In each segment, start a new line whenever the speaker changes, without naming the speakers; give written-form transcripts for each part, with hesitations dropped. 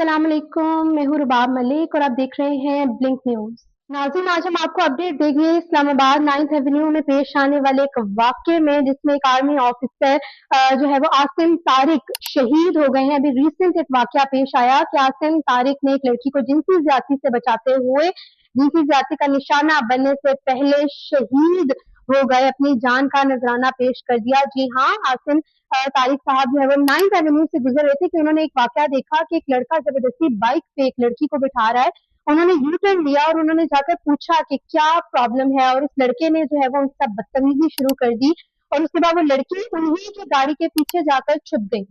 अस्सलाम वालेकुम, मैं हूँ रुबाब मलिक और आप देख रहे हैं ब्लिंक न्यूज। नाज़रीन, आज हम आपको अपडेट देंगे इस्लामाबाद 9th एवेन्यू में पेश आने वाले एक वाक़ये में, जिसमें एक आर्मी ऑफिसर जो है वो आसिम तारिक शहीद हो गए हैं। अभी रिसेंट एक वाक़या पेश आया कि आसिम तारिक ने एक लड़की को जिनसी ज़्यादती से बचाते हुए जिनसी ज़्यादती का निशाना बनने से पहले शहीद हो गए, अपनी जान का नजराना पेश कर दिया। जी हाँ, आसिम तारिक साहब जो है वो 9th एवेन्यू से गुजर रहे थे कि उन्होंने एक वाक़या देखा कि एक लड़का जबरदस्ती बाइक पे एक लड़की को बिठा रहा है। उन्होंने यू टर्न लिया और उन्होंने जाकर पूछा कि क्या प्रॉब्लम है, और उस लड़के ने जो है वो उनसे बदतमीजी शुरू कर दी और उसके बाद वो लड़की उन्हीं की गाड़ी के पीछे जाकर छुप गई।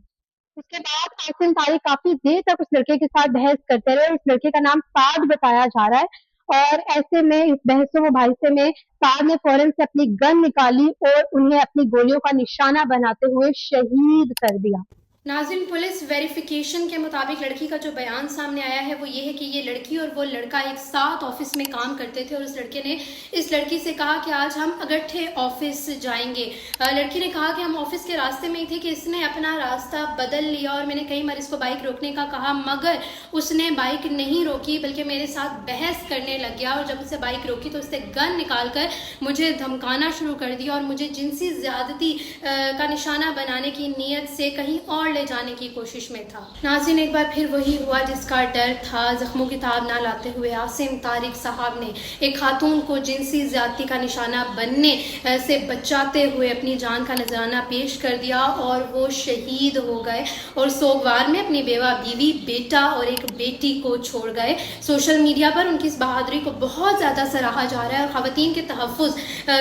उसके बाद आसिम तारिक काफी देर तक उस लड़के के साथ बहस करते रहे। उस लड़के का नाम साद बताया जा रहा है और ऐसे में इस बहसों मुबाहिसे में साद ने फौरन से अपनी गन निकाली और उन्हें अपनी गोलियों का निशाना बनाते हुए शहीद कर दिया।
नाज़रीन, पुलिस वेरिफिकेशन के मुताबिक लड़की का जो बयान सामने आया है वो ये है कि ये लड़की और वो लड़का एक साथ ऑफिस में काम करते थे और उस लड़के ने इस लड़की से कहा कि आज हम अगट्ठे ऑफिस जाएंगे। लड़की ने कहा कि हम ऑफिस के रास्ते में ही थे कि इसने अपना रास्ता बदल लिया और मैंने कई बार इसको बाइक रोकने का कहा, मगर उसने बाइक नहीं रोकी बल्कि मेरे साथ बहस करने लग गया। और जब उसे बाइक रोकी तो उसने गन निकाल कर मुझे धमकाना शुरू कर दिया और मुझे जिनसी ज़्यादती का निशाना बनाने की नीयत से कहीं और ले जाने की कोशिश में था। नाज़रीन, एक बार फिर वही हुआ जिसका डर था। जख्मों की ताब ना लाते हुए आसिम तारिक साहब ने एक खातून को जिनसी ज़्यादती का निशाना बनने से बचाते हुए अपनी जान का नजराना पेश कर दिया और वो शहीद हो गए और सोगवार में अपनी बेवा बीवी, बेटा और एक बेटी को छोड़ गए। सोशल मीडिया पर उनकी इस बहादुरी को बहुत ज़्यादा सराहा जा रहा है और ख़वातीन के तहफ़्फ़ुज़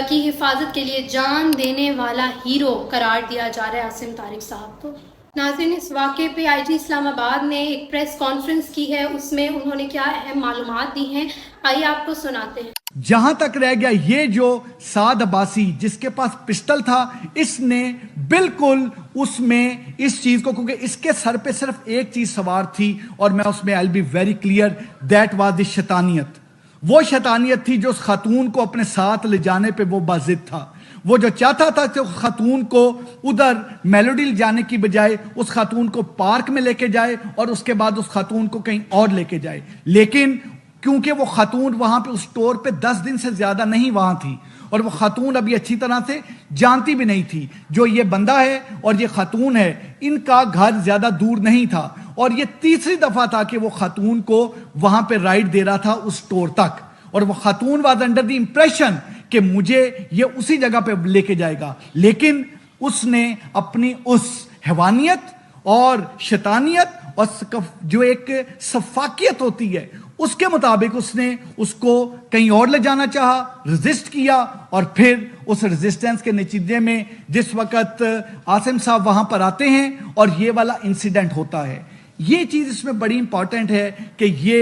की हिफाजत के लिए जान देने वाला हीरो करार दिया जा रहा है आसिम तारिक साहब को। नाज़रीन, इस वाक़े पे आईजी इस्लामाबाद ने एक प्रेस कॉन्फ्रेंस की है, उसमें उन्होंने क्या अहम मालूमात दी हैं, आइए आपको सुनाते हैं।
जहां तक रह गया ये जो साद अब्बासी जिसके पास पिस्टल था, इसने बिल्कुल उसमें इस चीज को, क्योंकि इसके सर पे सिर्फ एक चीज सवार थी और मैं उसमें I will be very clear, that was the शैतानियत। वो शैतानियत थी जो उस खातून को अपने साथ ले जाने पे वो बाजिद था। वो जो चाहता था कि उस खातून को उधर मेलोडी ले जाने की बजाय उस खातून को पार्क में लेके जाए और उसके बाद उस खातून को कहीं और लेके जाए, लेकिन क्योंकि वो खातून वहां पे उस स्टोर पे 10 दिन से ज्यादा नहीं वहां थी और वो खातून अभी अच्छी तरह से जानती भी नहीं थी जो ये बंदा है और ये खातून है, इनका घर ज्यादा दूर नहीं था और ये तीसरी दफा था कि वो खातून को वहां पे राइड दे रहा था उस स्टोर तक और वो खातून वाज अंडर द इंप्रेशन कि मुझे ये उसी जगह पे लेके जाएगा, लेकिन उसने अपनी उस हैवानियत और शैतानियत और जो एक सफाकियत होती है उसके मुताबिक उसने उसको कहीं और ले जाना चाहा, रेजिस्ट किया और फिर उस रेजिस्टेंस के नतीजे में जिस वक्त आसिम साहब वहां पर आते हैं और ये वाला इंसिडेंट होता है, ये चीज इसमें बड़ी इंपॉर्टेंट है कि ये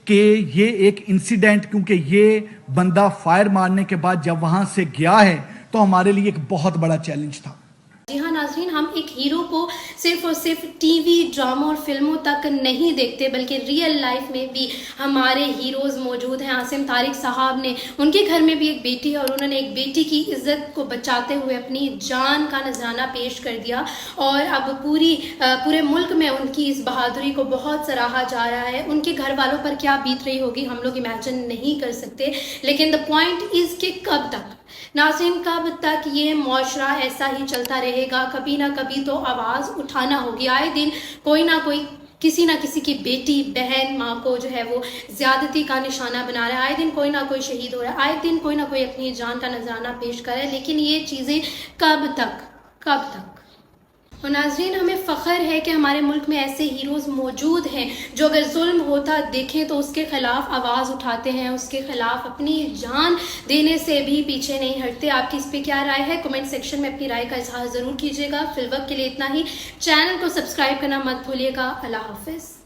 एक इंसिडेंट, क्योंकि ये बंदा फायर मारने के बाद जब वहां से गया है तो हमारे लिए एक बहुत बड़ा चैलेंज था।
जी हाँ नाज़रीन, हम एक हीरो को सिर्फ और सिर्फ टीवी ड्रामा और फिल्मों तक नहीं देखते बल्कि रियल लाइफ में भी हमारे हीरोज़ मौजूद हैं। आसिम तारिक साहब ने, उनके घर में भी एक बेटी है और उन्होंने एक बेटी की इज्जत को बचाते हुए अपनी जान का नजराना पेश कर दिया और अब पूरे मुल्क में उनकी इस बहादुरी को बहुत सराहा जा रहा है। उनके घर वालों पर क्या बीत रही होगी हम लोग इमेजिन नहीं कर सकते, लेकिन द पॉइंट इज़ कि कब तक नाज़रीन, कब तक ये मुआशरा ऐसा ही चलता रहेगा? कभी ना कभी तो आवाज़ उठाना होगी। आए दिन कोई ना कोई किसी ना किसी की बेटी, बहन, माँ को जो है वो ज़्यादती का निशाना बना रहा है। आए दिन कोई ना कोई शहीद हो रहा है, आए दिन कोई ना कोई अपनी जान का नजराना पेश कर रहा है, लेकिन ये चीज़ें कब तक? और नाज़रीन, हमें फ़ख्र है कि हमारे मुल्क में ऐसे हीरोज़ मौजूद हैं जो अगर जुल्म होता देखें तो उसके ख़िलाफ़ आवाज़ उठाते हैं, उसके ख़िलाफ़ अपनी जान देने से भी पीछे नहीं हटते। आपकी इस पर क्या राय है? कमेंट सेक्शन में अपनी राय का इजहार ज़रूर कीजिएगा। फिलवक्त के लिए इतना ही। चैनल को सब्सक्राइब करना मत भूलिएगा। अल्लाह हाफ़िज़।